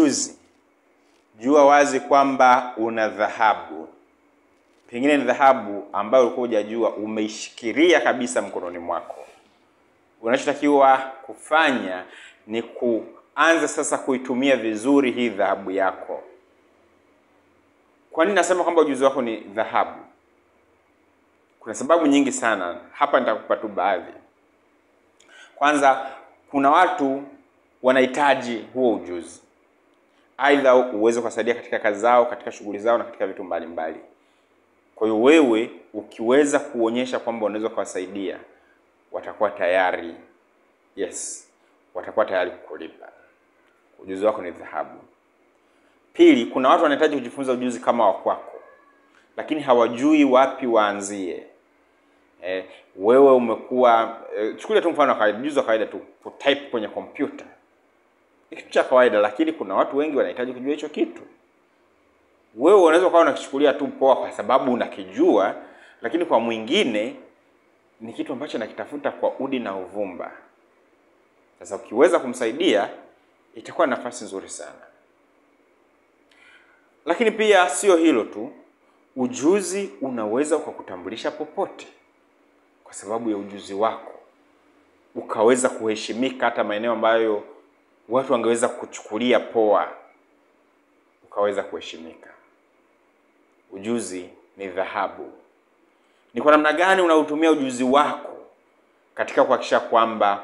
ujuzi, jua wazi kwamba una dhahabu. Pengine ni dhahabu ambayo ulikuwa hujajua, umeishikilia kabisa mkononi mwako. Unachotakiwa kufanya ni kuanza sasa kuitumia vizuri hii dhahabu yako. Kwa nini nasema kwamba ujuzi wako ni dhahabu? Kuna sababu nyingi sana. Hapa nitakupa tu baadhi. Kwanza, kuna watu wanahitaji huo ujuzi. Aidha uweze kusaidia katika kazi zao, katika shughuli zao na katika vitu mbalimbali. Kwa hiyo wewe ukiweza kuonyesha kwamba unaweza kuwasaidia, watakuwa tayari. Yes, watakuwa tayari kukulipa. Ujuzi wako ni dhahabu. Pili, kuna watu wanahitaji kujifunza ujuzi kama wa kwako, lakini hawajui wapi waanzie. Wewe umekuwa chukulia tu mfano wa kawaida, ujuzi wa kawaida tu, kutype kwenye kompyuta. Ni kitu cha kawaida, lakini kuna watu wengi wanahitaji kujua hicho kitu. Wewe unaweza kuwa unakichukulia tu poa kwa sababu unakijua, lakini kwa mwingine ni kitu ambacho anakitafuta kwa udi na uvumba. Sasa ukiweza kumsaidia, itakuwa nafasi nzuri sana. Lakini pia sio hilo tu, ujuzi unaweza kukutambulisha popote kwa sababu ya ujuzi wako. Ukaweza kuheshimika hata maeneo ambayo watu wangeweza kuchukulia poa, ukaweza kuheshimika. Ujuzi ni dhahabu. Ni kwa namna gani unautumia ujuzi wako katika kuhakikisha kwamba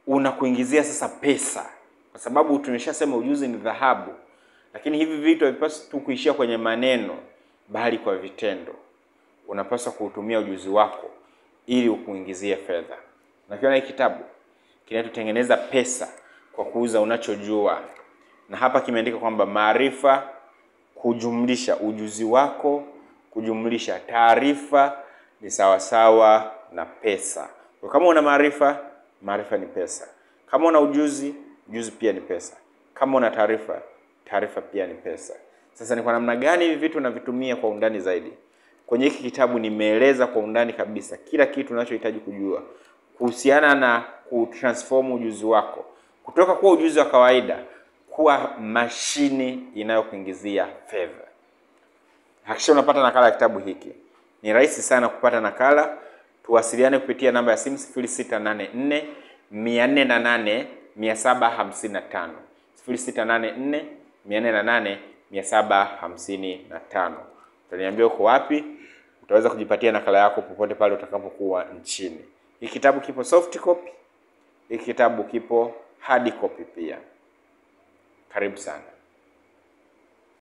unakuingizia sasa pesa? Kwa sababu tumeshasema ujuzi ni dhahabu. Lakini hivi vitu havipaswi tu kuishia kwenye maneno, bali kwa vitendo. Unapaswa kuutumia ujuzi wako ili ukuingizie fedha. Na kiona hiki kitabu kinatutengeneza pesa kwa kuuza unachojua. Na hapa kimeandika kwamba maarifa kujumlisha ujuzi wako kujumlisha taarifa ni sawasawa na pesa. Kwa kama una maarifa, maarifa ni pesa. Kama una ujuzi, ujuzi pia ni pesa. Kama una taarifa, taarifa pia ni pesa. Sasa ni kwa namna gani hivi vitu unavitumia kwa undani zaidi? Kwenye hiki kitabu nimeeleza kwa undani kabisa kila kitu unachohitaji kujua kuhusiana na kutransform ujuzi wako kutoka kuwa ujuzi wa kawaida kuwa mashini inayokuingizia fedha. Hakikisha unapata nakala ya kitabu hiki. Ni rahisi sana kupata nakala. Tuwasiliane kupitia namba ya simu 0684 408 755. 0684 408 755. Utaniambia uko wapi, utaweza kujipatia nakala yako popote pale utakapokuwa nchini. Hiki kitabu kipo soft copy, hiki kitabu kipo hard copy pia. Karibu sana.